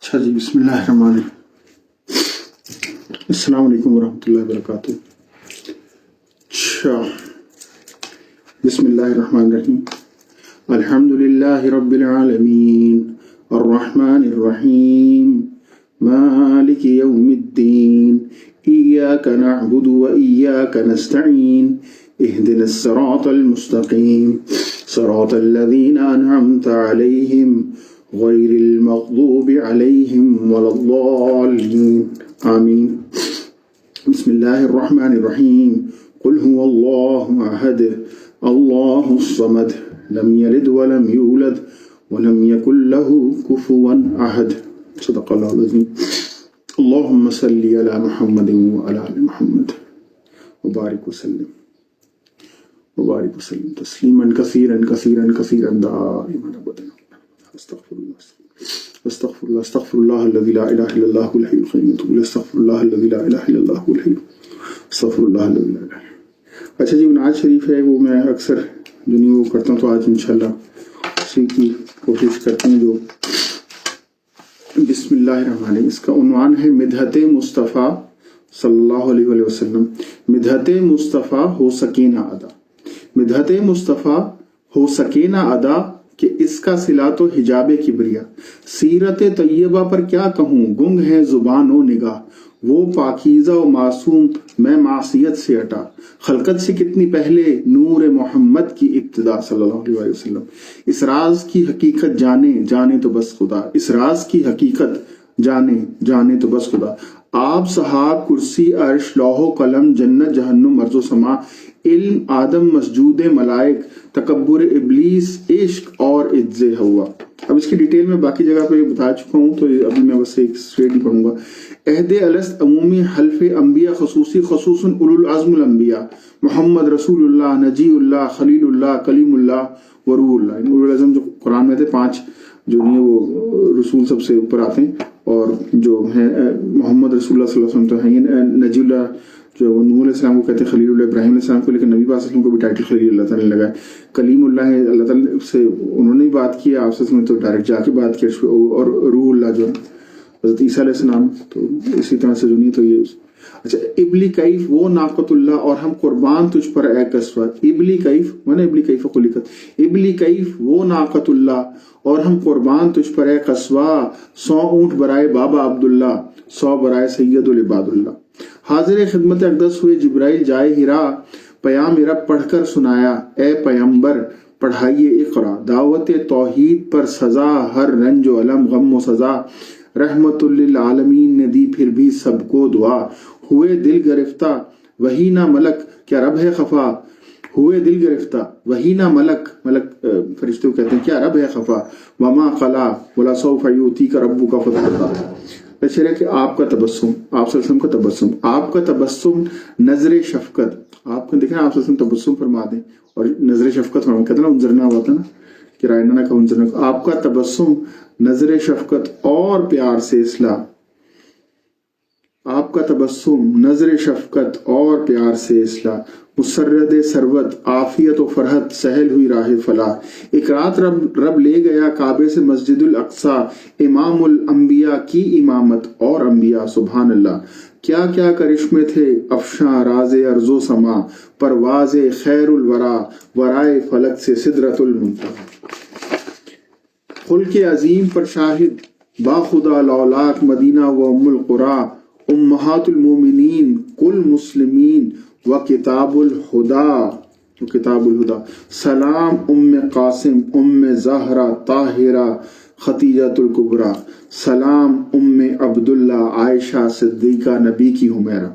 اچھا جی، بسم اللہ الرحمن الرحیم۔ السلام علیکم ورحمۃ اللہ وبرکاتہ۔ اچھا، بسم اللہ الرحمن الرحیم۔ الحمد للہ رب العالمین الرحمن الرحیم مالک یوم الدین ایاک نعبد و ایاک نستعین اہدنا الصراط المستقیم صراط الذین انعمت علیہم غیر المغضوب علیہم ولا الضالین آمین۔ بسم اللہ الرحمن الرحیم۔ قل هو اللہ احد اللہ الصمد لم یلد ولم یولد ولم یکن له کفوا احد۔ صدق اللہ العظیم۔ اللہم صلی علی محمد وعلی آل محمد وبارک وسلم تسلیما کثیرا کثیرا کثیرا دائما ابدا۔ استغفر اللہ الذی لا الہ الا اللہ الحی القیوم۔ استغفر اللہ الذی لا الہ الا اللہ الحی استغفر اللہ الذی لا الہ۔ اچھا جی، نعت شریف ہے، وہ میں اکثر جو نہیں وہ کرتا ہوں، تو آج انشاءاللہ اسی کی کوشش کرتے ہیں۔ جو بسم اللہ الرحمن الرحیم، اس کا عنوان ہے مدحت مصطفیٰ صلی اللہ علیہ وآلہ وسلم۔ مدحت مصطفیٰ ہو سکے نہ ادا، مدحت مصطفیٰ ہو سکے نہ ادا، کہ اس کا صلات و حجاب کبریا۔ سیرت طیبہ پر کیا کہوں، گنگ ہے زبان و نگاہ، وہ پاکیزہ و معصوم میں معصیت سے ہٹا۔ خلقت سے کتنی پہلے نور محمد کی ابتدا، صلی اللہ علیہ وسلم۔ اس راز کی حقیقت جانے جانے تو بس خدا، اس راز کی حقیقت جانے جانے تو بس خدا۔ آپ صحاب کرسی عرش لوح و قلم جنت جہنم ارض و سما، علم آدم مسجود ملائک تکبر ابلیس عشق اور عجز ہوا۔ اب اس کی ڈیٹیل میں باقی جگہ پہ بتا چکا ہوں، تو ابھی میں بس ایک اسٹریٹ ہی پڑھوں گا۔ عہد الست عمومی حلف انبیاء خصوصی خصوصاً اولو العزم الانبیاء محمد رسول اللہ نجی اللہ خلیل اللہ کلیم اللہ و روح اللہ۔ اولو العزم جو قرآن میں تھے 5 جو نہیں وہ رسول سب سے اوپر آتے ہیں، اور جو ہے محمد رسول اللہ صلی اللہ علیہ وسلم تو ہیں یہ نجی اللہ جو نوح علیہ السلام کو کہتے ہیں خلیل اللہ ابراہیم علیہ السلام کو، لیکن نبی پاک صلی اللہ علیہ وسلم کو بھی ٹائٹل خلیل اللہ تعالیٰ نے لگا ہے۔ کلیم اللہ ہے، اللہ تعالیٰ سے انہوں نے بات کی، آپ سے تو ڈائریکٹ جا کے بات کی، اور روح اللہ جو حضرت عیسیٰ علیہ السلام، تو اسی طرح سے جو نہیں تو یہ اچھا۔ ابلی کیف وہ ناقۃ اللہ اور ہم قربان تجھ پر اے قصوہ۔ ابلی کیف میں نے ابلی کیف خلقت، ابلی کیف وہ ناقۃ اللہ اور ہم قربان تجھ پر اے قصوہ۔ 100 اونٹ برائے بابا عبداللہ، 100 برائے سید العباد اللہ۔ حاضر خدمت اقدس ہوئے جبرائیل جائے ہرا، پیام رب پڑھ کر سنایا اے پیمبر پڑھائیے اقرا۔ دعوت توحید پر سزا ہر رنج و علم غم و سزا، رحمت للعالمین نے دی پھر بھی سب کو دعا۔ ہوئے دل گرفتہ وہی نہ ملک، کیا رب ہے خفا، ہوئے دل گرفتہ وہی نہ ملک، ملک فرشتے کو کہتے ہیں کیا رب ہے خفا، وما قلا ولا سوف یؤتیک ربک فترضی۔ اچھا ہے کہ آپ کا تبسم، آپ صلی اللہ علیہ وسلم کا تبسم، آپ کا تبسم نظر شفقت، آپ کو دیکھیں آپ صلی اللہ علیہ وسلم تبسم فرما دیں اور نظر شفقت فرما، کہتے ہیں نا انظرنا ہوا تھا نا کہ رائنا نہ کہ انظرنا، آپ کا تبسم نظر شفقت اور پیار سے اصلاح، آپ کا تبسم نظر شفقت اور پیار سے اصلاح، مسرد سروت عافیت و فرحت سہل ہوئی راہ فلاح۔ ایک رات رب لے گیا کعبے سے مسجد الاقصیٰ، امام الانبیاء کی امامت اور انبیاء، سبحان اللہ۔ کیا کیا کرشمے تھے افشاں راز ارض و سما، پرواز خیر الورا ورائے فلک سے سدرۃ المنتہی۔ خلق عظیم پر شاہد باخدا لولاک مدینہ و ام القرا، امہات المومنین کل مسلمین و کتاب الہدا۔ سلام ام قاسم ام زہرا طاہرہ خدیجۃ الکبریٰ، سلام ام عبداللہ عائشہ صدیقہ نبی کی حمیرہ۔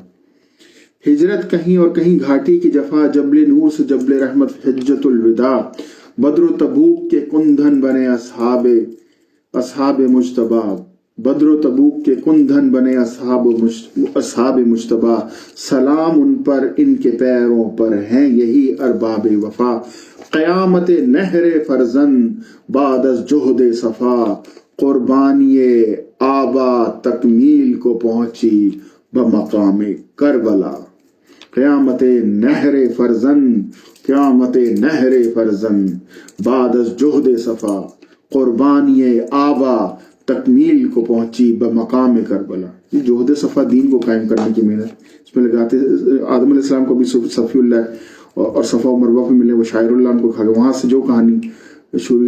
ہجرت کہیں اور کہیں گھاٹی کی جفا، جبل نور سے جبل رحمت حجۃ الوداع۔ بدر و تبوک کے کندھن بنے اصحاب مجتبیٰ، بدر و تبوک کے کندھن بنے اصحاب مجتبیٰ۔ سلام ان پر ان کے پیروں پر ہیں یہی ارباب وفا۔ قیامت نہر فرزند بعد از جہد صفا، قربانی آبا تکمیل کو پہنچی بمقام کربلا۔ قیامت نہر فرزند بعد از جہد صفا، قربانی آبا تکمیل کو پہنچی بمقام کربلا. یہ جوہد صفا دین کو قائم کرنے کی محنت اس میں لگاتے. آدم علیہ السلام کو بھی صفی اللہ اور صفا و مروہ پہ ملنے وہ شاعر اللہ ان کو کھا گئے. وہاں سے جو کہانی شروع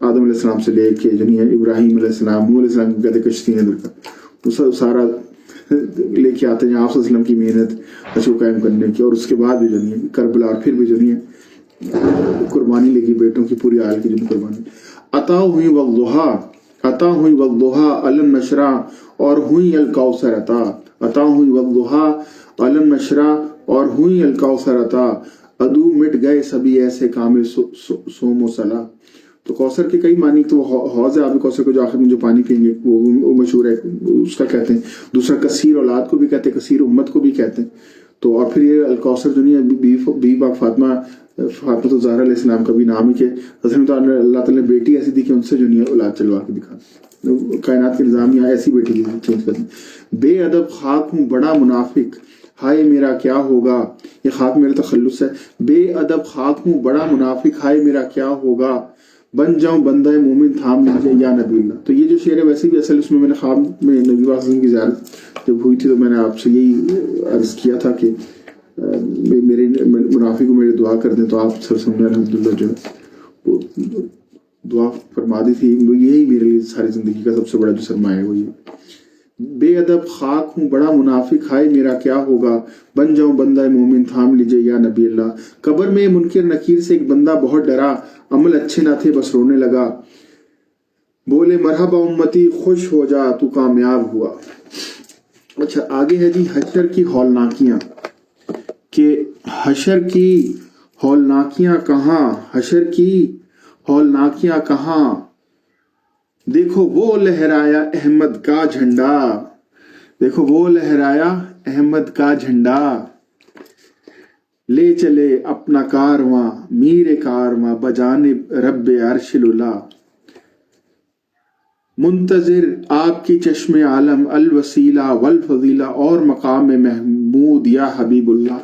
آدم علیہ السلام سے لے کے جنی ابراہیم علیہ السلام نوح علیہ السلام کو کہتے کشتی اندر کا وہ سارا لے کے آتے ہیں. آپ صلی اللہ علیہ وسلم کی محنت کو قائم کرنے کی. اور اس کے بعد بھی جو نہیں ہے کربلا اور پھر بھی جو نہیں ہے قربانی لے گی بیٹوں کی پوری آل کی جو قربانی. عطا ہوئی والضحا علم نشرا اور ہوئی الکوثر عطا. عطا ہوئی والضحا علم نشرا اور ہوئی الکوثر عطا. ادو مٹ گئے سبھی ایسے کام سوم و صلاح. تو کوثر کے کئی معنی. تو حوض آب کوثر کو جو آخر میں جو پانی پئیں گے وہ مشہور ہے اس کا کہتے ہیں. دوسرا کثیر اولاد کو بھی کہتے ہیں, کثیر امت کو بھی کہتے ہیں. تو اور پھر یہ الکوثر جو نہیں بی پاک فاطمہ الزہرا علیہ السلام کا بھی نام ہے کہ اللہ تعالیٰ نے بیٹی ایسی دی کہ ان سے جو نہیں ہے اولاد چلوا کے دکھا. کائنات کے نظام یہاں ایسی بیٹی چینج کرتے ہیں. بے ادب خاک ہوں بڑا منافق ہائے میرا کیا ہوگا. یہ خاک میرا تخلص ہے. بے ادب خاک ہوں بڑا منافق ہائے میرا کیا ہوگا. بن جاؤں بندہ مومن تھام لیجیے یا نبی اللہ. تو یہ جو شعر ہے ویسے بھی اصل اس میں نے خواب میں نبی پاک وسلم کی زیارت جب ہوئی تھی تو میں نے آپ سے یہی عرض کیا تھا کہ میرے منافق کو میرے دعا کر دیں. تو آپ سر سمجھے الحمدللہ جو وہ دعا فرما دی تھی. یہی میرے لیے ساری زندگی کا سب سے بڑا جو سرمایہ ہے وہ یہ. بے ادب خاک ہوں بڑا منافق ہائے میرا کیا ہوگا. بن جاؤں بندہ مومن تھام لیجیے یا نبی اللہ. قبر میں منکر نکیر سے ایک بندہ بہت ڈرا. عمل اچھے نہ تھے بس رونے لگا. بولے مرحبا امتی خوش ہو جا تو کامیاب ہوا. اچھا آگے ہے جی حشر کی ہولناکیاں. کہ حشر کی ہولناکیاں کہاں, حشر کی ہولناکیاں کہاں. دیکھو وہ لہرایا احمد کا جھنڈا. دیکھو وہ لہرایا احمد کا جھنڈا. لے چلے اپنا کارواں میر کارواں بجانب رب عرش العلا. منتظر آپ کی چشم عالم الوسیلہ والفضیلہ اور مقام محمود یا حبیب اللہ.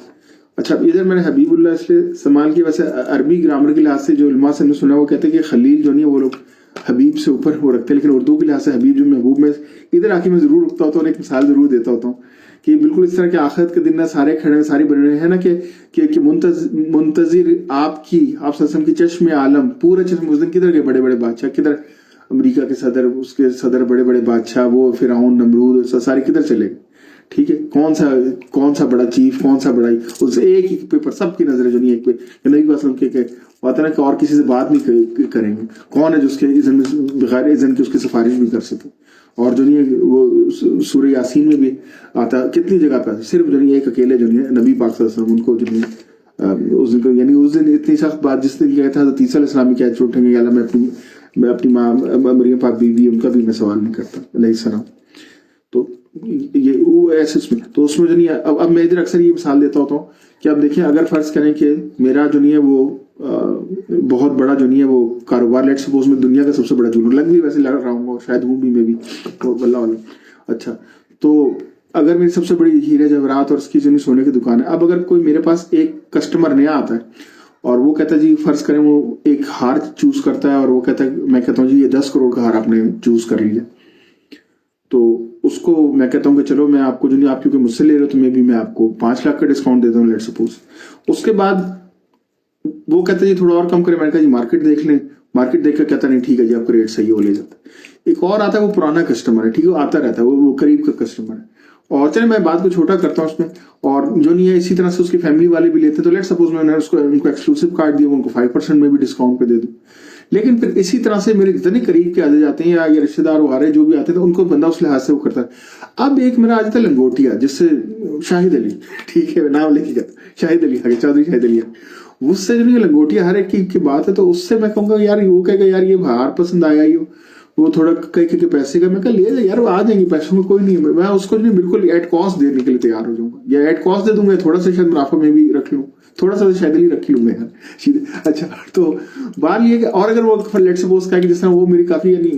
اچھا ادھر میں نے حبیب اللہ اس لیے استعمال کیا. ویسے عربی گرامر کے لحاظ سے جو علماء سے نے سنا وہ کہتے ہیں کہ خلیل جو نہیں وہ لوگ حبیب سے اوپر وہ رکھتے ہیں, لیکن اردو کے لحاظ سے حبیب جو محبوب میں ادھر آ کے میں ضرور رکتا ہوتا ہوں, ایک مثال ضرور دیتا ہوتا ہوں کہ بالکل اس طرح کے آخرت کے دن نہ سارے کھڑے ہیں ساری بنے ہوئے ہیں نا کہ منتظر آپ کی آپ صلی اللہ علیہ وسلم کی چشم عالم پورا چشم. اس دن کدھر گئے بڑے بڑے بادشاہ, کدھر امریکہ کے صدر, اس کے صدر بڑے بڑے بادشاہ, وہ فرعون نمرود سارے کدھر چلے گئے. ٹھیک ہے, کون سا بڑا چیف, کون سا بڑا اس ایک ہی پیپر سب کی نظر جو نہیں ایک پہ نبی وسلم کے ہوتا نا کہ اور کسی سے بات نہیں کریں گے. کون ہے جو اس کے اذن بغیر اذن کی اس کی سفارش بھی کر سکے. اور جو نہیں وہ سورہ یاسین میں بھی آتا کتنی جگہ پہ آتا صرف جو نہیں ایک اکیلے جو نہیں نبی پاک صلی اللہ علیہ وسلم ان کو جو نہیں اس دن یعنی اس دن اتنی سخت بات جس دن کیا تھا حضرت عیسیٰ علیہ السلام کیا چھوٹیں گے اللہ میں اپنی ماں مریم پاک بیوی ان کا بھی میں سوال نہیں کرتا علیہ السلام. تو یہ وہ ایسے اس میں تو اس میں جو نہیں اب میں ادھر اکثر یہ مثال دیتا ہوتا ہوں کہ اب دیکھیں اگر فرض کریں کہ میرا جو نہیں ہے وہ بہت بڑا جو نہیں ہے وہ کاروبار لیٹ سپوز میں دنیا کا سب سے بڑا جنون لگ بھی ویسے لگ رہا ہوں شاید ہوں بھی میں بھی اللہ عالم. اچھا تو اگر میری سب سے بڑی ہیرے جواہرات اور اس کی جو نہیں سونے کی دکان ہے, اب اگر کوئی میرے پاس ایک کسٹمر نیا آتا ہے اور وہ کہتا ہے جی فرض کریں وہ ایک ہار چوز کرتا ہے اور وہ کہتا ہے میں کہتا ہوں جی یہ 10 کروڑ کا ہار آپ نے چوز کر لیا, تو اس کو میں کہتا ہوں کہ چلو میں آپ کو جو نہیں آپ کیونکہ مجھ سے لے رہے ہو تو میں آپ کو 5 لاکھ کا ڈسکاؤنٹ دیتا ہوں لیٹ سپوز. اس کے بعد وہ کہتا ہے جی تھوڑا اور کم کرے. میں نے کہا جی مارکیٹ دیکھ لیں. مارکیٹ دیکھ کر کہتا نہیں ٹھیک ہے جی آپ کا ریٹ صحیح ہے وہ لے جاتا ہے. ایک اور آتا ہے وہ پرانا کسٹمر ہے, ٹھیک ہے وہ آتا رہتا ہے وہ قریب کا کسٹمر ہے. اور چلے میں بات کو چھوٹا کرتا ہوں اس میں, اور جو نہیں ہے اسی طرح سے اس کی فیملی والے بھی لیتے ہیں تو لیٹ سپوز میں نے ان کو ایکسکلوسیو کارڈ دیا ان کو 5% میں بھی ڈسکاؤنٹ پہ دے دوں. لیکن پھر اسی طرح سے میرے جتنے قریب کے آتے جاتے ہیں یا یہ رشتے دار وغیرہ جو بھی آتے ہیں تو ان کو بندہ اس لحاظ سے وہ کرتا ہے. اب ایک میرا آ جاتا ہے لنگوٹیا جس سے شاہد علی, ٹھیک ہے نام لے کے جاتا شاہد علی چودھری شاہد علی, اس سے جو نہیں لنگوٹیا ہر ایک کی بات ہے. تو اس سے میں کہوں گا یار وہ کہے گا یار یہ ہار پسند آیا ہی ہو, وہ تھوڑا کہ پیسے کا, میں کہا لے لے یار وہ آ جائیں گے پیسوں میں کوئی نہیں. میں اس کو جو بالکل ایٹ کاسٹ دینے کے لیے تیار ہو جاؤں گا, یا ایٹ کاسٹ دے دوں گا, تھوڑا سا شاید منافع میں بھی رکھ لوں, تھوڑا سا شاید ہی رکھ لوں گا یار سیدھے. اچھا تو بات یہ کہ اور اگر وہ لیٹ سپوز کہ جس طرح وہ میری کافی یعنی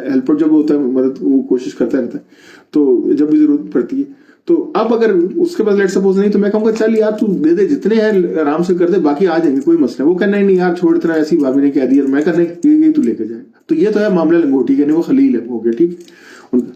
ہیلپر جب ہوتا ہے مدد وہ کوشش کرتا رہتا ہے تو جب بھی ضرورت پڑتی ہے تو اب اگر اس کے پاس لیٹ سپوز نہیں تو میں کہوں گا چل یار تو دے دے جتنے ہیں آرام سے کر دے, باقی آ جائیں گے کوئی مسئلہ. وہ کہنا نہیں یار چھوڑ اتنا, ایسی بھابھی نے کہہ دیا, اور میں کہنا یہ تو لے کے جائے گا. تو یہ تو ہے معاملہ لنگوٹی کا, نہیں وہ خلیل ہے ہو گیا ٹھیک.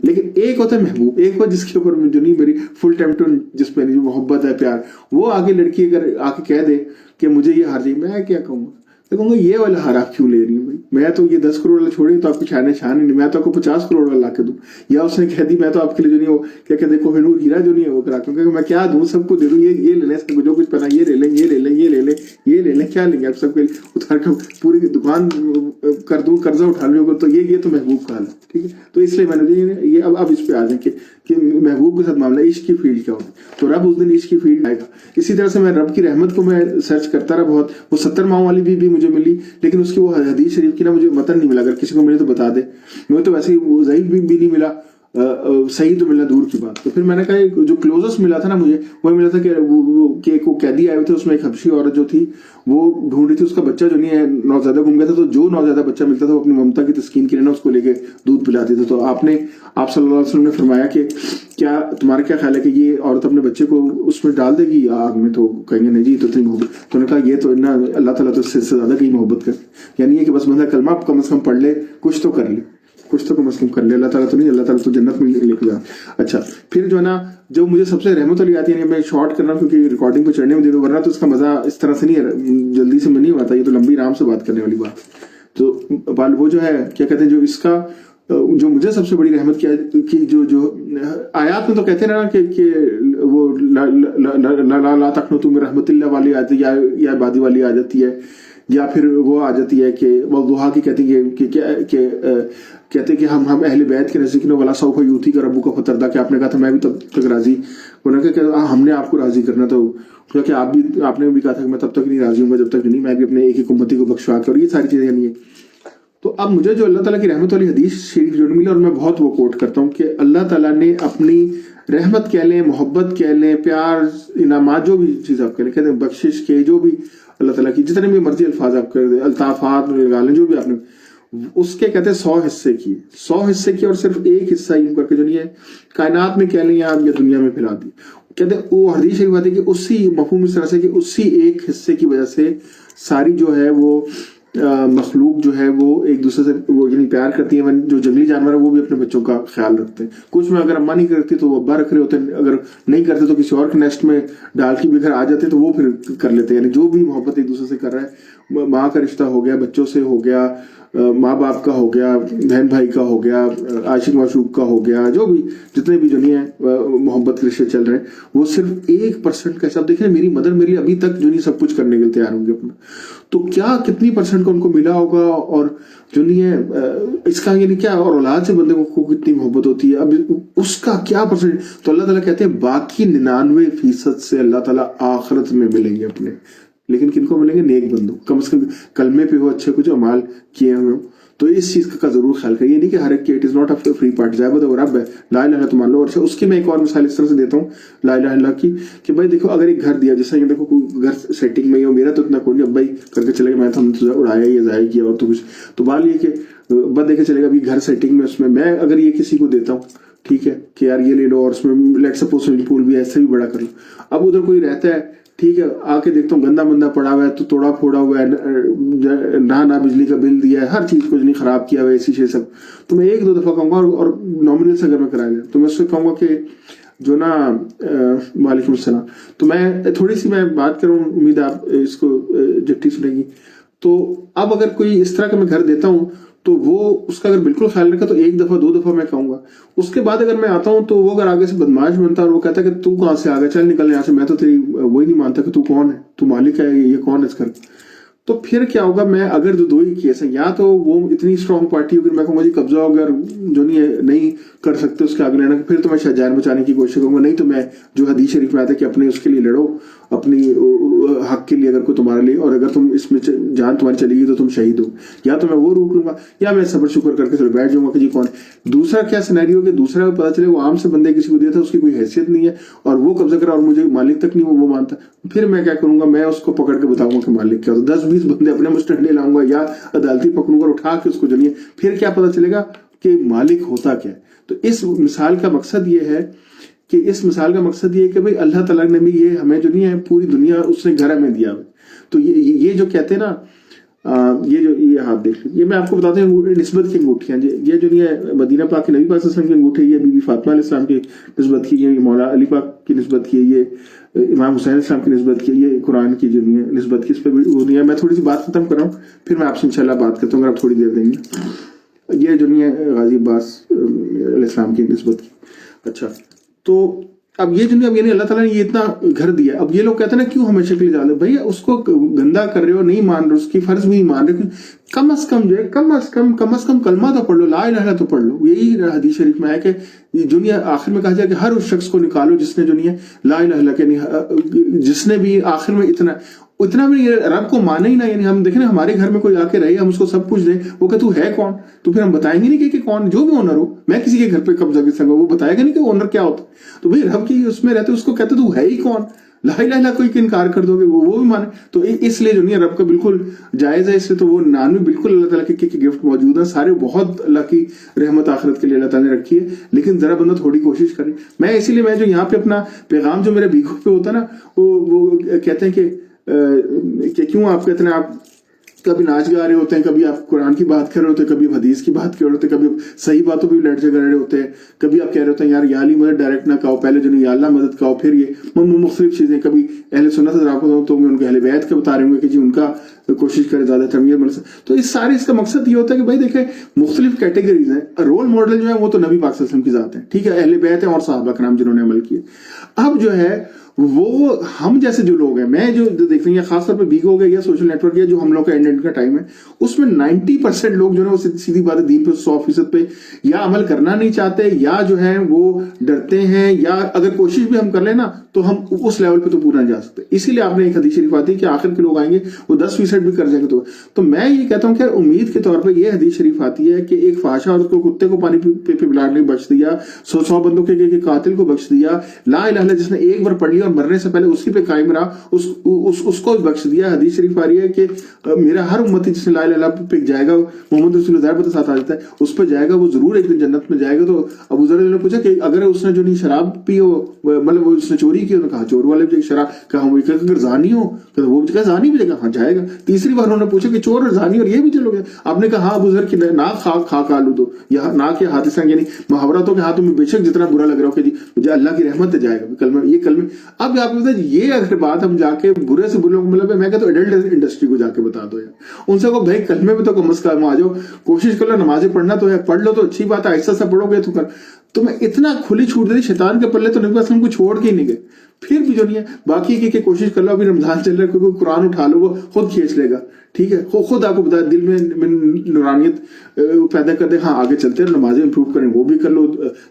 لیکن ایک ہوتا ہے محبوب, ایک ہو جس کے اوپر جو نہیں میری فل ٹائم ٹو, جس پہ جو محبت ہے پیار, وہ آگے لڑکی اگر آ کے کہہ دے کہ مجھے یہ ہار چاہیے, میں کیا کہوں گا, میں کہوں گا یہ والا ہار آپ کیوں لے رہی ہوں بھائی, میں تو یہ 10 کروڑ والا چھوڑی تو آپ کو چھانے نہیں, میں تو آپ کو 50 کروڑ والا لا کے دوں. یا اس نے کہہ دی میں تو آپ کے لیے جو نہیں وہ کیا کہتے ہیں کوہنور ہیرا جو نہیں ہے وہ کرا کے, میں کیا دوں, سب کو دے دوں, یہ لے لیں, سب کو جو کچھ پہنا یہ لے لیں, یہ لے لیں, یہ لے لیں, یہ لے لیں, کیا لیں گے آپ سب کے لیے اتار کر پوری دکان کر دوں, قرضہ اٹھا لوں. تو یہ تو محبوب کا حال ہے ٹھیک ہے. تو اس لیے میں نے یہ اب اس پہ آ جائیں کہ محبوب کے ساتھ معاملہ عشق کی فیلڈ کیا ہوگی, تو رب اس دن عشق کی فیلڈ آئے گا. اسی طرح سے میں رب کی رحمت کو میں سرچ کرتا رہا بہت, وہ 70 ماؤں والی بھی مجھے ملی, لیکن اس کی وہ حدیث شریف کی نا مجھے متن نہیں ملا, اگر کسی کو ملے تو بتا دے. مجھے تو ویسے ہی ضعیف بھی نہیں ملا, صحیح تو ملنا دور کی بات. تو پھر میں نے کہا جو کلوزسٹ ملا تھا نا مجھے وہ ملا تھا کہ وہ قیدی آئے ہوئے تھے, اس میں ایک حبشی عورت جو تھی وہ ڈھونڈ رہی تھی اس کا بچہ جو نہیں ہے نوزائیدہ گم گیا تھا, تو جو نوزائیدہ بچہ ملتا تھا وہ اپنی ممتا کی تسکین کے لیے نا اس کو لے کے دودھ پلاتی تھی. تو آپ صلی اللہ علیہ وسلم نے فرمایا کہ کیا تمہارا کیا خیال ہے کہ یہ عورت اپنے بچے کو اس میں ڈال دے گی آگ میں؟ تو کہیں گے نہیں جی تو اتنی محبت. تو نے کہا یہ تو اللہ تعالیٰ تو اس سے زیادہ کہیں محبت کر, یعنی یہ کہ بس بندہ کلمہ کم از کم پڑھ لے, کچھ تو کر لے, کچھ تو کم از کم کر لے. اللہ تعالیٰ تو نہیں, اللہ تعالیٰ تو جنت میں لے کے جا. اچھا پھر جو ہے نا جو مجھے سب سے رحمت والی آتی ہے, میں شارٹ کر رہا ہوں کیونکہ ریکارڈنگ پہ چڑھنے میں دے دو, ورنہ تو اس کا مزہ اس طرح سے نہیں ہے, جلدی سے میں نہیں آتا, یہ تو لمبی آرام سے بات کرنے والی بات. تو وہ جو ہے کیا کہتے ہیں جو اس کا جو مجھے سب سے بڑی رحمت کیا کہ جو آیات میں تو کہتے ہیں نا کہ وہ لا تقنطوا من رحمت اللہ والی آتی ہے یا عبادی والی آ جاتی ہے, یا پھر وہ آ جاتی ہے کہ والضحیٰ کی کہتی ہے کہ کہتے کہ ہم اہل بیت کے نزدیک نے ولا سوف یؤتیک ربک فترضیٰ, کہ آپ نے کہا تھا میں بھی تب تک راضی, انہوں نے کہا کہ ہم نے آپ کو راضی کرنا, تو کہ آپ نے بھی کہا تھا کہ میں تب تک نہیں راضی ہوں گا جب تک نہیں میں بھی اپنے ایک ایک امتی کو بخشوا کے, اور یہ ساری چیزیں نہیں ہے. تو اب مجھے جو اللہ تعالیٰ کی رحمت والی حدیث شریف جو ملی, اور میں بہت وہ کوٹ کرتا ہوں کہ اللہ تعالیٰ نے اپنی رحمت کہہ لیں, محبت کہہ لیں, پیار, انعامات, جو بھی چیز آپ کہہ لیں, کہتے ہیں بخشش کے جو بھی اللہ تعالیٰ کی جتنے بھی مرضی الفاظ آپ کر دیں, الطافات لگا لیں, جو بھی آپ نے اس کے کہتے ہیں 100 حصے کی, 100 حصے کی, اور صرف ایک حصہ یوں کر کے جو نہیں ہے کائنات میں کہہ لیں یا دنیا میں پھیلا دی. کہتے ہیں وہ حدیث شریف بات ہے کہ اسی مفہوم اس طرح سے کہ اسی ایک حصے کی وجہ سے ساری جو ہے وہ مخلوق جو ہے وہ ایک دوسرے سے وہ یعنی پیار کرتی ہے. جو جنگلی جانور ہے وہ بھی اپنے بچوں کا خیال رکھتے ہیں. کچھ میں اگر اماں نہیں کرتی تو وہ ابا رکھ رہے ہوتے ہیں, اگر نہیں کرتے تو کسی اور کے نیسٹ میں ڈال کے بھی گھر آ جاتے تو وہ پھر کر لیتے ہیں. یعنی جو بھی محبت ایک دوسرے سے کر رہا ہے, ماں کا رشتہ ہو گیا, بچوں سے ہو گیا, ماں باپ کا ہو گیا, بہن بھائی کا ہو گیا, عاشق معشوق کا ہو گیا, جو بھی جتنے بھی جو نہیں ہے محبت کے رشتے چل رہے ہیں, وہ صرف 1% کا حساب. دیکھیں میری مدر میری ابھی تک جو نہیں سب کچھ کرنے کے لیے تیار ہوں گے اپنا, تو کیا کتنی % کا ان کو ملا ہوگا, اور جو نہیں ہے اس کا یعنی کیا, اور اولاد سے بندے کو کتنی محبت ہوتی ہے, اب اس کا کیا %. تو اللہ تعالیٰ کہتے ہیں باقی 99% سے اللہ تعالیٰ آخرت میں ملیں گے اپنے, لیکن کن کو ملیں گے؟ نیک بندوں, کم از کم کلمے پہ ہو, اچھے کچھ اعمال کیے ہوئے. تو اس چیز کا ضرور خیال کریے, نہیں کہ ہر ایک it is not a free part, زیادہ وہ رب ہے, لا الہ الا تو مان لو. اور اس کی میں ایک اور مثال اس طرح سے دیتا ہوں لا الہ الا کی, کہ بھائی دیکھو اگر ایک گھر دیا, جیسا کہ دیکھو گھر سیٹنگ میں ہو, میرا تو اتنا کوئی نہیں, اب بھائی کر کے چلے گا, میں تو ہم نے اڑایا یا ضائع کیا اور تو کچھ, تو بات یہ کہ بس دیکھے چلے گا ابھی گھر سیٹنگ میں, اس میں اگر یہ کسی کو دیتا ہوں ٹھیک ہے کہ یار یہ لے لو, اور اس میں لیٹ سپوز سوئمنگ پول بھی ایسے بھی بڑا کر لو. اب ادھر کوئی رہتا ہے ٹھیک ہے, آ کے دیکھتا ہوں گندا بندہ پڑا ہوا ہے, تو توڑا پھوڑا ہوا ہے, نہ بجلی کا بل دیا ہے, ہر چیز کو نہیں خراب کیا ہوا ہے, ایسی سب. تو میں 1-2 دفعہ کہوں گا, اور نامنل سے اگر میں کرا لیا تو میں اس سے کہوں گا کہ جو نا وعلیکم السلام, تو میں تھوڑی سی میں بات کروں, امید آپ اس کو جٹی سنیں گی. تو اب اگر کوئی اس طرح کا میں گھر دیتا ہوں تو وہ اس کا اگر بالکل خیال رکھا تو 1 دفعہ 2 دفعہ میں کہوں گا. اس کے بعد اگر میں آتا ہوں تو وہ اگر آگے سے بدماش بنتا ہے اور وہ کہتا ہے کہ تو کہاں سے آ گیا, چل نکل یہاں سے, میں تو تیری وہی نہیں مانتا کہ تو کون ہے, تو مالک ہے, یہ کون ہے اس گھر, تو پھر کیا ہوگا؟ میں اگر دو ہی کیس ہیں, یا تو وہ اتنی اسٹرانگ پارٹی ہوگی میں کہوں گا جی قبضہ ہو گیا, جو نہیں کر سکتے اس کے آگے لینا, پھر تو میں شجاعت بچانے کی کوشش کروں گا. نہیں تو میں جو حدیث شریف میں آتا ہے کہ اپنے اس کے لیے لڑو, اپنی حق کے لیے, اگر کوئی تمہارے لیے, اور اگر تم اس میں جان تمہاری چلی گئی تو تم شہید ہو. یا تو میں وہ روک لوں گا, یا میں صبر شکر کر کے چلو بیٹھ جاؤں گا کہ جی کون ہے. دوسرا کیا سینیریو کہ دوسرا پتا چلے وہ عام سے بندے کسی کو دیا تھا, اس کی کوئی حیثیت نہیں ہے, اور وہ قبضہ کرا اور مجھے مالک تک نہیں وہ مانتا, پھر میں کیا کروں گا؟ میں اس کو پکڑ کے بتاؤں گا کہ مالک کیا. 10-20 بندے اپنے مسٹنڈے لاؤں گا, یا عدالتی پکڑوں گا, اٹھا کے اس کو جلیے, پھر کیا پتا چلے گا کہ مالک ہوتا کیا ہے. تو اس مثال کا مقصد یہ ہے کہ اس مثال کا مقصد یہ ہے کہ بھائی اللہ تعالیٰ نے بھی یہ ہمیں جو نہیں ہے پوری دنیا اس نے گھر ہمیں دیا ہے. تو یہ جو کہتے ہیں نا یہ ہاتھ دیکھ لیں, یہ میں آپ کو بتاتا ہوں نسبت کی انگوٹھیاں, یہ جو نہیں ہے مدینہ پاک کے نبی پاک صلی اللہ علیہ وسلم کی انگوٹھی, یہ بی بی فاطمہ علیہ السلام کی نسبت کی, یہ مولا علی پاک کی نسبت کی, یہ امام حسین علیہ السلام کی نسبت کی, یہ قرآن کی جو نہیں ہے نسبت کی, اس پہ وہ نہیں ہے. میں تھوڑی سی بات ختم کر رہا ہوں, پھر میں آپ سے انشاءاللہ بات کرتا ہوں اگر آپ تھوڑی دیر دیں گے. یہ جو نہیں ہے غازی عباس علیہ السلام کی نسبت کی. اچھا, تو اب یہ جو نہیں, اب یعنی اللہ تعالیٰ نے یہ اتنا گھر دیا. اب یہ لوگ کہتے ہیں نا کیوں ہمیشہ کے لیے جاتے, بھائی اس کو گندا کر رہے ہو, نہیں مان رہے, اس کی فرض بھی نہیں مان رہے, کم از کم جو ہے کم از کم کلمہ تو پڑھ لو, لا الہ الا تو پڑھ لو. یہی حدیث شریف میں ہے کہ جو نہیں آخر میں کہا جائے کہ ہر اس شخص کو نکالو جس نے جو نہیں ہے لا الہ الا کہ جس نے بھی آخر میں اتنا بھی رب کو مانے ہی نہ. یعنی ہم دیکھیں ہمارے گھر میں کوئی آ کے رہے, ہم اس کو سب کچھ دیں, وہ کہ تو ہے کون, تو پھر ہم بتائیں گے نہیں کہ کون, جو بھی اونر ہو, میں کسی کے گھر پہ قبضہ کر سکوں, وہ بتائے گا نہیں کہ اونر کیا ہوتا. تو بھائی رب کی اس میں رہتے اس کو کہتے تو ہے ہی کون, لا الہ الا کوئی انکار کر دو گے وہ بھی مانے. تو اس لیے جو نہیں رب کا بالکل جائز ہے, اس لیے تو وہ 99 بالکل اللہ تعالیٰ کی گفٹ موجود ہے, سارے بہت اللہ کی رحمت آخرت کے لیے اللہ تعالیٰ نے رکھی ہے, لیکن ذرا بندہ تھوڑی کوشش کرے. میں اسی لیے میں جو یہاں پہ اپنا پیغام جو میرے بھیگوں پہ ہوتا ہے نا, وہ کہتے ہیں کہ کیوں آپ کہتے ہیں, آپ کبھی ناچ گا رہے ہوتے ہیں, کبھی آپ قرآن کی بات کر رہے ہوتے ہیں, کبھی حدیث کی بات کر رہے ہوتے ہیں, کبھی صحیح باتوں پہ بھی لٹ جگہ رہے ہوتے ہیں, کبھی آپ کہہ رہے ہوتے ہیں یار یا علی مدد ڈائریکٹ نہ کہو, پہلے جو نہیں یا اللہ مدد کہو, پھر یہ مختلف چیزیں. کبھی اہل سنت حضرات کو تو ان کے اہل بیت کے بتا رہے ہوں گے کہ جی ان کا کوشش کرے زیادہ تربیت مل سکے. تو اس کا مقصد یہ ہوتا ہے کہ بھائی دیکھیں مختلف کیٹیگریز ہیں. رول ماڈل جو ہے وہ تو نبی پاک صلی اللہ علیہ وسلم کی ذات ہے, ٹھیک ہے, اہل بیت ہیں اور صحابہ کرام جنہوں نے عمل کیے. اب جو ہے وہ ہم جیسے جو لوگ ہیں, میں جو دیکھ رہی ہیں خاص طور پہ بھیگو ہو گیا یا سوشل نیٹ ورک یا جو ہم لوگ کا اینڈ کا ٹائم ہے, اس میں 90% لوگ جو ہے وہ سیدھی بات ہے دین پہ 100% پہ یا عمل کرنا نہیں چاہتے, یا جو ہے وہ ڈرتے ہیں, یا اگر کوشش بھی ہم کر لیں نا تو ہم اس لیول پہ تو پورا نہیں جا سکتے. اسی لیے آپ نے ایک حدیث شریف آتی ہے کہ آخر کے لوگ آئیں گے وہ 10% بھی کر جائیں گے. تو میں یہ کہتا ہوں کہ امید کے طور پہ یہ حدیث شریف آتی ہے کہ ایک فحاشا عورت کو کتے کو پانی پہ پلانے بخش دیا, 100 بندوں کے قاتل کو بخش دیا, لا الہ الا جس نے ایک بار پڑھ لیا اور مرنے سے پہلے اسی پہ قائم رہا اس کو بھی بخش دیا. حدیث شریف آ رہی ہے کہ میرا ہر امتی جس نے لا الہ الا پہ جائے گا, محمد رسول اللہ کے ساتھ آ جاتا ہے, اس پہ جائے گا, وہ ضرور ایک دن جنت میں جائے گا. تو ابو ذر نے پوچھا کہ اگر اس نے جو نہیں شراب پی ہو, مطلب اس نے چوری کی, انہوں نے کہا چور والے بھی شراب, کہا اگر زانی ہو تو وہ کہا زانی بھی جائے گا, ہاں جائے گا. تیسری بار انہوں نے پوچھا کہ چور اور زانی اور یہ بھی چلو گے, آپ نے کہا ہاں ابو ذر کی ناک خاک آلو دو, یا ناک یا حادثہ, یعنی محاورتوں کے ہاتھوں میں بے شک جتنا برا لگ رہا ہو کہ جی مجھے اللہ کی رحمت جائے گا کلمہ, یہ کلمے. اب آپ یہ اگر بات ہم جا کے برے سے برے مطلب میں کہتا ہوں ایڈلٹ انڈسٹری کو جا کے بتا دو یار, ان سے کو بھائی کلمے میں تو کم از کم آ جاؤ, کوشش کر لو, نمازیں پڑھنا تو ہے, پڑھ لو تو اچھی بات ہے, ایسا پڑھو گے تو کر. تو میں اتنا کھلی چھوٹ دے دی شیطان کے پلے, تو نبی وسلم کو چھوڑ کے ہی نہیں گئے. پھر بھی جو نہیں ہے باقی کی کوشش کر لو, ابھی رمضان چل رہا ہے, کوئی قرآن اٹھا لو, وہ خود کھینچ لے گا, ٹھیک ہے, خود آپ کو بتا دل میں نورانیت پیدا کر دے, ہاں آگے چلتے ہیں, نمازیں امپروو کریں, وہ بھی کر لو,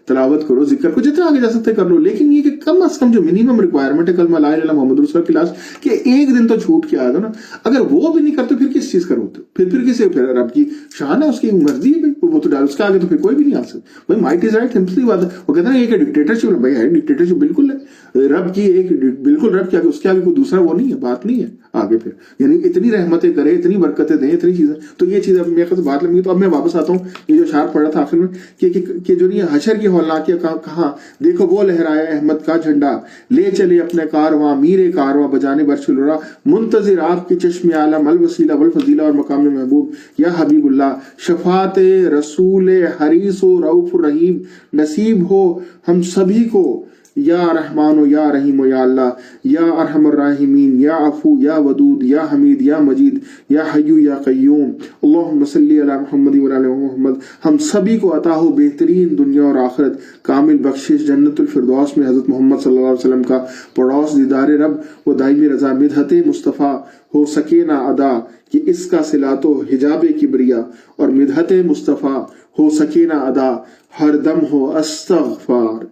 تلاوت کرو, ذکر کو جتنا آگے جا سکتے کر لو. لیکن یہ کہ کم از کم جو منیمم ریکوائرمنٹ ہے کلمہ لا الہ الا محمد رسول اللہ کی لاش, کہ ایک دن تو چھوٹ کے آ دو نا. اگر وہ بھی نہیں کرتے پھر کس چیز کا روتے, پھر کسی رب کی شان ہے, اس کی مرضی ہے, وہ تو ڈال, اس کے آگے تو پھر کوئی بھی نہیں آ سکتا. بھائی مائٹ از رائٹ, سمپلی بات ہے. وہ کہتے ہیں یہ کہ ڈکٹیٹرشپ, بھائی ہے ڈکٹیٹرشپ بالکل ہے, رب کی ایک بالکل رب کے آگے, اس کے آگے کوئی دوسرا وہ نہیں ہے, بات نہیں ہے آگے. پھر یعنی اتنی رحمتیں کرے, اتنی برکتیں دیں, اتنی چیزیں. تو یہ چیز اب میرے خیال سے بات لگی. تو اب میں واپس آتا ہوں, یہ جو اشعار پڑھا تھا آخر میں کہ جو نہیں حشر کی ہولناکیہ کہاں دیکھو وہ لہرایا احمد کا جھنڈا, لے چلے اپنے کارواں میرے کارواں بجانے برش الرا, منتظر آپ کے چشم عالم الوسیلہ والفضیلہ اور مقام محبوب یا حبیب اللہ, شفاعت رسول حریص و رؤوف الرحیم نصیب ہو ہم سبھی کو, یا رحمان و یا رحیم و یا اللہ, یا ارحم الراحمین, یا عفو یا ودود, یا حمید یا مجید, یا حیو یا قیوم. اللہم صلی علی محمد و علی محمد. ہم سبھی کو عطا ہو بہترین دنیا اور آخرت, کامل بخشش جنت الفردوس میں حضرت محمد صلی اللہ علیہ وسلم کا پڑوس دیدار رب و دائمی رضا, مدحت مصطفیٰ ہو سکے نہ ادا کہ اس کا صلات و حجاب کبریا, اور مدحت مصطفیٰ ہو سکے نہ ادا ہر دم ہو استغفار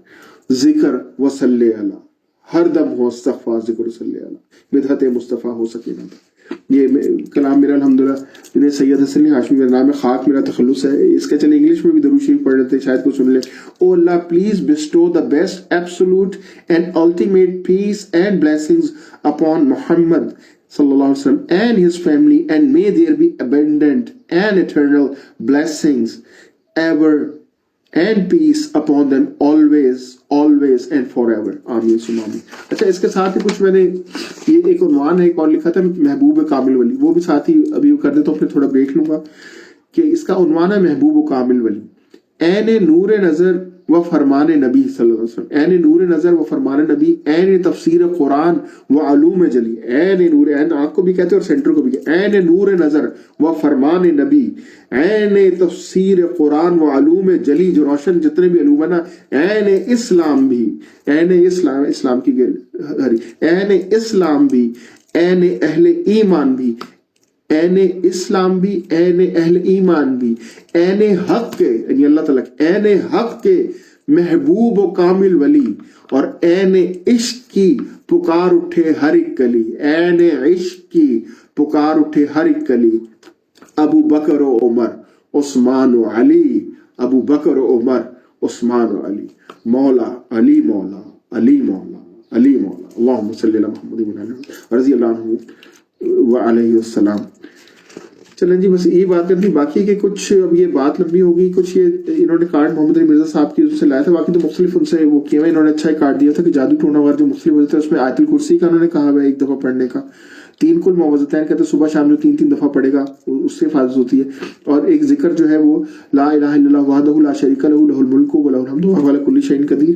ذکر و صلی علی, ہر دم ہو استغفار ذکر و صلی علی, مدحت مصطفیٰ ہو سکے نہ. یہ کلام میرا الحمدللہ جنہیں سید حسن ہاشمی میرا نام ہے, خاک میرا تخلص ہے. اس کا چلے انگلش میں بھی درود شریف پڑھ لیتے, شاید کو سن لے. او اللہ please bestow the best absolute and ultimate peace and blessings upon Muhammad sallallahu alaihi wasallam and his family, and may there be abundant and eternal blessings ever and peace upon them always and forever. آمین ثم آمین. اچھا اس کے ساتھ ہی کچھ میں نے یہ ایک عنوان ہے ایک اور لکھا تھا محبوب کامل ولی, وہ بھی ساتھ ہی ابھی کر دیتا ہوں, پھر تھوڑا بریک لوں گا. کہ اس کا عنوان ہے محبوب کامل ولی, عین نور نظر و فرمان نبی صلی اللہ علیہ وسلم. عین نور نظر و فرمان نبی, عین تفسیر قرآن و علوم جلی. عین نور, عین آنکھ کو بھی کہتے ہیں اور سینٹر کو بھی کہتے ہیں. عین نور نظر و فرمان نبی, عین تفسیر قرآن و علوم جلی, جو روشن جتنے بھی علوم ہے نا. عین اسلام بھی, عین اسلام کی ہری, عین اسلام بھی, عین اہل ایمان بھی, عین اسلام بھی, عین اہل ایمان بھی, عین حق کے, یعنی اللہ تعالیٰ عین حق کے محبوب و کامل ولی, اور عین عشق کی پکار اٹھے ہر ایک کلی. عین عشق کی پکار اٹھے ہر ایک کلی. ابو بکر و عمر عثمان و علی, ابو بکر و عمر عثمان و علی. مولا علی مولا علی مولا علی مولا. اللہم صلی اللہ محمد رضی اللہ عنہ وعلیہ السلام. چلیں جی, بس یہ بات کرنی باقی کہ کچھ اب یہ بات لمبی ہوگی. کچھ یہ انہوں نے کارڈ محمد علی مرزا صاحب کی سے لایا تھا, باقی تو مختلف ان سے وہ کیا ہے. انہوں نے اچھا کارڈ دیا تھا کہ جادو ٹونا وغیرہ جو مختلف ہوتے ہیں اس میں آیت الکرسی کا انہوں نے کہا ہے ایک دفعہ پڑھنے کا. 3 کل معوذتین کہتے ہیں صبح شام جو 3 دفعہ پڑھے گا اس سے حفاظت ہوتی ہے. اور ایک ذکر جو ہے وہ لا الہ الا اللہ وحدہ لا شریک لہ لہ الملک و لہ الحمد وہو علی کل شیء قدیر,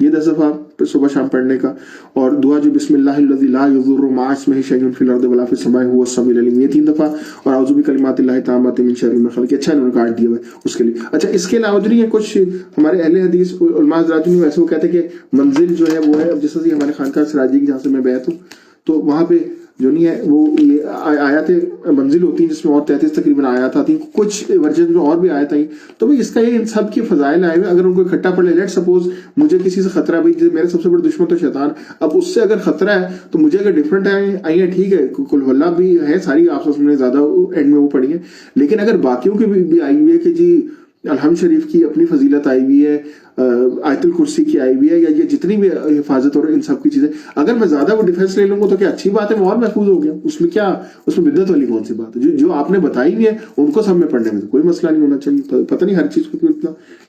یہ 10 دفعہ صبح شام پڑھنے کا. اور دعا جو بسم اللہ الذی لا یضر مع اسمہ شیء فی الارض ولا فی السماء وهو السمیع العلیم, یہ 3 دفعہ. اور اعوذ بکلمات اللہ التامات من شر ما خلق, اچھا انہوں نے کارڈ دیا ہے اس کے لیے. اچھا اس کے علاوہ جو نہیں ہے کچھ ہمارے اہل حدیث علماء حضرات جو ویسے وہ کہتے ہیں کہ منزل جو ہے وہ ہے, اب جیسا کہ ہمارے خانقاہ سراجی کی جہاں سے میں بیعت ہوں تو وہاں پہ جو نہیں ہے وہ یہ آیات منزل ہوتی ہیں جس میں اور 33 تقریباً آیات آتی ہیں, کچھ ورژن میں اور بھی آیات آئی. تو بھائی اس کا یہ ان سب کی فضائل آئے ہوئے, اگر ان کو اکٹھا پڑھ لے. لیٹ سپوز مجھے کسی سے خطرہ ہے, بھائی میرا سب سے بڑا دشمن تو شیطان, اب اس سے اگر خطرہ ہے تو مجھے اگر ڈفرنٹ آئی ہیں ٹھیک ہے, کل واللہ بھی ہے ساری آپ نے زیادہ اینڈ میں وہ پڑھی ہے. لیکن اگر باقیوں کی بھی آئی ہوئی ہے کہ جی الحمد شریف کی اپنی فضیلت آئی ہوئی ہے, آیت الکرسی کی آئی ہوئی ہے, یا یہ جتنی بھی حفاظت اور ان سب کی چیزیں, اگر میں زیادہ وہ ڈیفینس لے لوں گا تو کیا اچھی بات ہے, میں اور محفوظ ہو گیا. اس میں کیا, اس میں بدعت والی کون سی بات ہے؟ جو آپ نے بتائی ہوئی ہے ان کو سب میں پڑھنے میں تو کوئی مسئلہ نہیں ہونا چاہیے. پتہ نہیں ہر چیز کو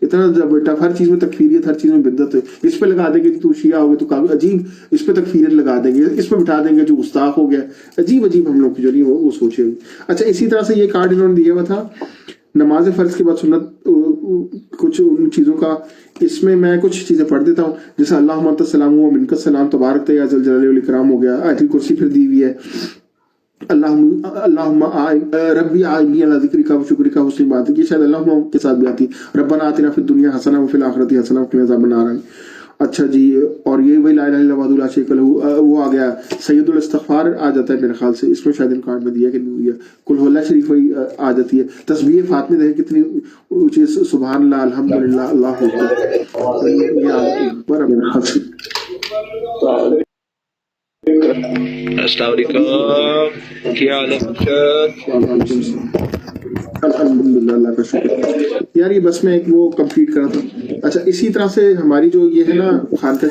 اتنا ٹف, ہر چیز میں تکفیریت, ہر چیز میں بدعت ہے. اس پہ لگا دیں گے تو شیعہ ہو گئے تو کافی عجیب, اس پہ تکفیریت لگا دیں گے, اس پہ بٹھا دیں گے جو گستاخ ہو گیا. عجیب ہم لوگ کی جو نہیں وہ سوچے ہوئے. اچھا اسی طرح سے یہ کارڈ انہوں نے دیا ہوا تھا نماز فرض کے بعد سنت کچھ ان چیزوں کا. اس میں میں کچھ چیزیں پڑھ دیتا ہوں, جیسے اللہم انت السلام و منک السلام تبارک یا ذا الجلال والاکرام ہو گیا. آیت الکرسی پھر دی ہوئی ہے. اللہم ربی اعنی علی ذکرک و شکرک و حسن عبادتک, یہ شاید اللہم کے ساتھ بھی آتی. ربنا آتنا فی الدنیا حسنہ وفی الآخرۃ حسنہ وقنا عذاب النار. اچھا جی, اور یہ وہی لا الہ الا اللہ وحدہ لا شریک لہ وہ آ گیا. سید الاستغفار آ جاتا ہے میرے خیال سے, اس میں شاید ان کارڈ میں دیا کہ نہیں دیا. کل ہو اللہ شریف وہی آ جاتی ہے. تسبیح فاطمی دیکھیں کتنی اونچی, سبحان اللہ الحمدللہ اللہ اکبر, یہ بڑا میرے خیال سے. السلام علیکم, کیا حال ہے؟ الحمدللہ اللہ کا شکر. یار یہ بس میں ایک وہ کمپلیٹ کرا تھا. اچھا اسی طرح سے ہماری جو یہ ہے نا خانقاہ